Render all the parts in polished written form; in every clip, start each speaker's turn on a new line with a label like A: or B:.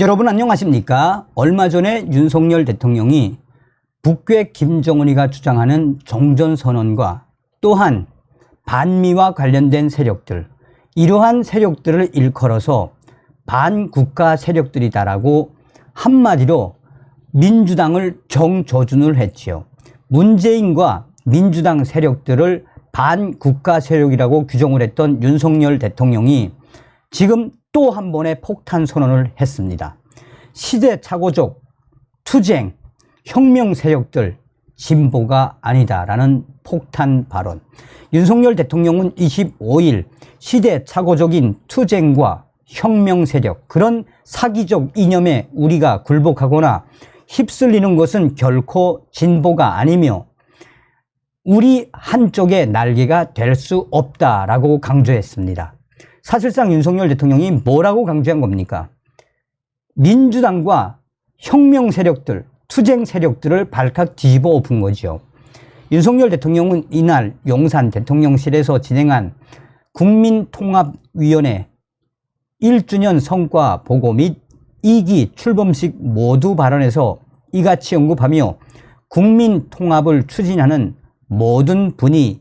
A: 여러분 안녕하십니까? 얼마 전에 윤석열 대통령이 북괴 김정은이가 주장하는 종전선언과 또한 반미와 관련된 세력들, 이러한 세력들을 일컬어서 반국가 세력들이다라고 한마디로 민주당을 정조준을 했지요. 문재인과 민주당 세력들을 반국가 세력이라고 규정을 했던 윤석열 대통령이 지금 또 한 번의 폭탄 선언을 했습니다. 시대착오적 투쟁, 혁명 세력들 진보가 아니다라는 폭탄 발언. 윤석열 대통령은 25일 시대착오적인 투쟁과 혁명 세력, 그런 사기적 이념에 우리가 굴복하거나 휩쓸리는 것은 결코 진보가 아니며 우리 한쪽의 날개가 될 수 없다라고 강조했습니다. 사실상 윤석열 대통령이 뭐라고 강조한 겁니까? 민주당과 혁명 세력들, 투쟁 세력들을 발칵 뒤집어 엎은 거죠. 윤석열 대통령은 이날 용산 대통령실에서 진행한 국민통합위원회 1주년 성과 보고 및 2기 출범식 모두 발언에서 이같이 언급하며 국민통합을 추진하는 모든 분이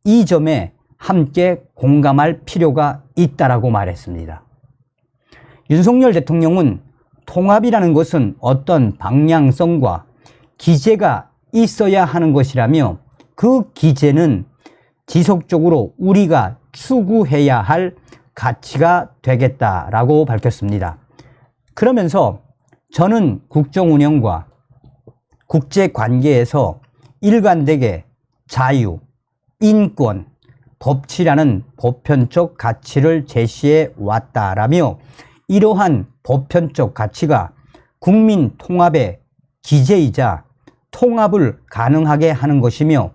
A: 이 점에 함께 공감할 필요가 있다라고 말했습니다. 윤석열 대통령은 통합이라는 것은 어떤 방향성과 기제가 있어야 하는 것이라며 그 기제는 지속적으로 우리가 추구해야 할 가치가 되겠다라고 밝혔습니다. 그러면서 저는 국정운영과 국제관계에서 일관되게 자유, 인권, 법치라는 보편적 가치를 제시해 왔다라며 이러한 보편적 가치가 국민 통합의 기제이자 통합을 가능하게 하는 것이며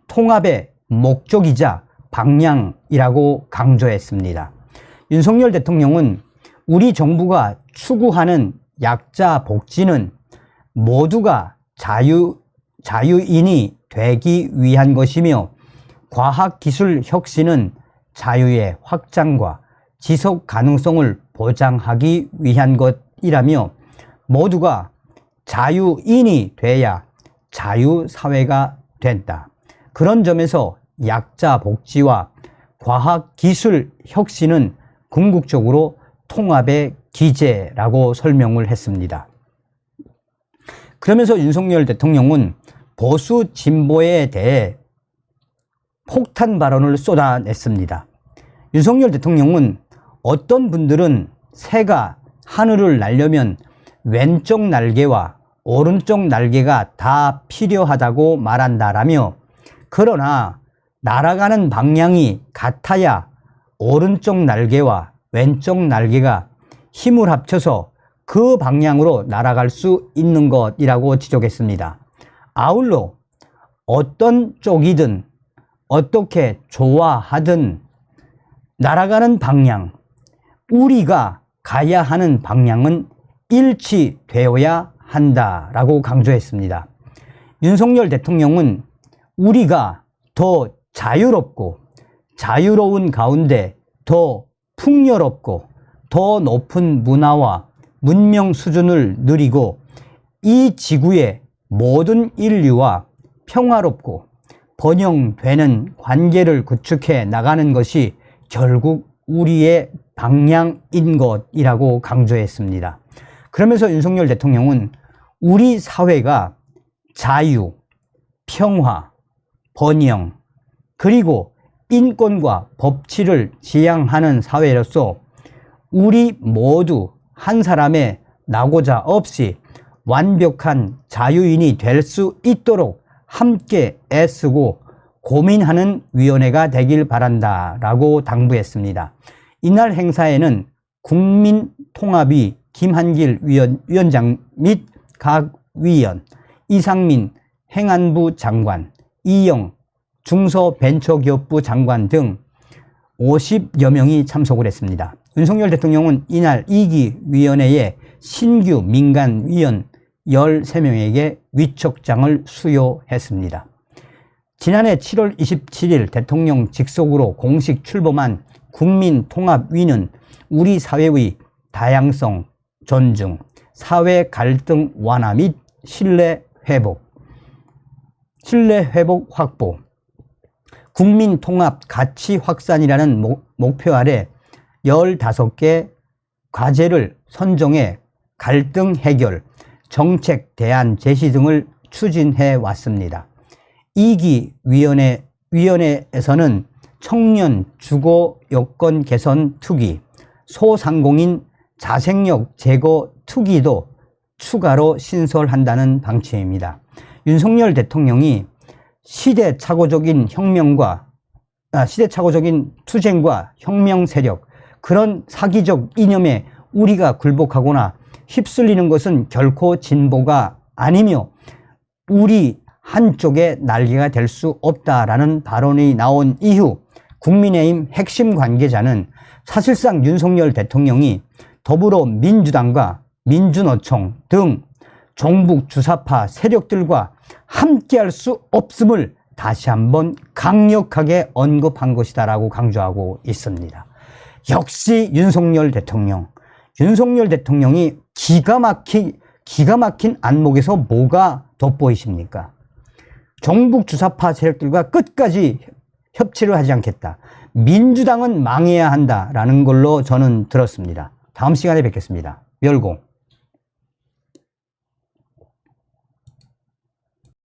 A: 통합의 목적이자 방향이라고 강조했습니다. 윤석열 대통령은 우리 정부가 추구하는 약자 복지는 모두가 자유인이 되기 위한 것이며 과학기술 혁신은 자유의 확장과 지속 가능성을 보장하기 위한 것이라며 모두가 자유인이 돼야 자유사회가 된다. 그런 점에서 약자 복지와 과학기술 혁신은 궁극적으로 통합의 기제라고 설명을 했습니다. 그러면서 윤석열 대통령은 보수 진보에 대해 폭탄 발언을 쏟아냈습니다. 윤석열 대통령은 어떤 분들은 새가 하늘을 날려면 왼쪽 날개와 오른쪽 날개가 다 필요하다고 말한다라며 그러나 날아가는 방향이 같아야 오른쪽 날개와 왼쪽 날개가 힘을 합쳐서 그 방향으로 날아갈 수 있는 것이라고 지적했습니다. 아울러 어떤 쪽이든 어떻게 좋아하든 날아가는 방향, 우리가 가야 하는 방향은 일치되어야 한다라고 강조했습니다. 윤석열 대통령은 우리가 더 자유롭고 자유로운 가운데 더 풍요롭고 더 높은 문화와 문명 수준을 누리고 이 지구의 모든 인류와 평화롭고 번영되는 관계를 구축해 나가는 것이 결국 우리의 방향인 것이라고 강조했습니다. 그러면서 윤석열 대통령은 우리 사회가 자유, 평화, 번영, 그리고 인권과 법치를 지향하는 사회로서 우리 모두 한 사람의 낙오자 없이 완벽한 자유인이 될 수 있도록 함께 애쓰고 고민하는 위원회가 되길 바란다라고 당부했습니다. 이날 행사에는 국민통합위 김한길 위원장 및 각 위원, 이상민 행안부 장관, 이영 중소벤처기업부 장관 등 50여 명이 참석을 했습니다. 윤석열 대통령은 이날 2기 위원회에 신규 민간위원 13명에게 위촉장을 수여했습니다. 지난해 7월 27일 대통령 직속으로 공식 출범한 국민통합위는 우리 사회의 다양성, 존중, 사회 갈등 완화 및 신뢰 회복 확보, 국민 통합 가치 확산이라는 목표 아래 15개 과제를 선정해 갈등 해결, 정책 대안 제시 등을 추진해 왔습니다. 2기 위원회에서는 청년 주거 여건 개선 투기, 소상공인 자생력 제거 투기도 추가로 신설한다는 방침입니다. 윤석열 대통령이 시대착오적인 투쟁과 혁명 세력, 그런 사기적 이념에 우리가 굴복하거나 휩쓸리는 것은 결코 진보가 아니며 우리 한쪽의 날개가 될 수 없다라는 발언이 나온 이후 국민의힘 핵심 관계자는 사실상 윤석열 대통령이 더불어민주당과 민주노총 등 종북 주사파 세력들과 함께할 수 없음을 다시 한번 강력하게 언급한 것이다라고 강조하고 있습니다. 역시 윤석열 대통령이 기가 막힌 안목에서 뭐가 돋보이십니까? 종북 주사파 세력들과 끝까지 협치를 하지 않겠다. 민주당은 망해야 한다라는 걸로 저는 들었습니다. 다음 시간에 뵙겠습니다. 멸공.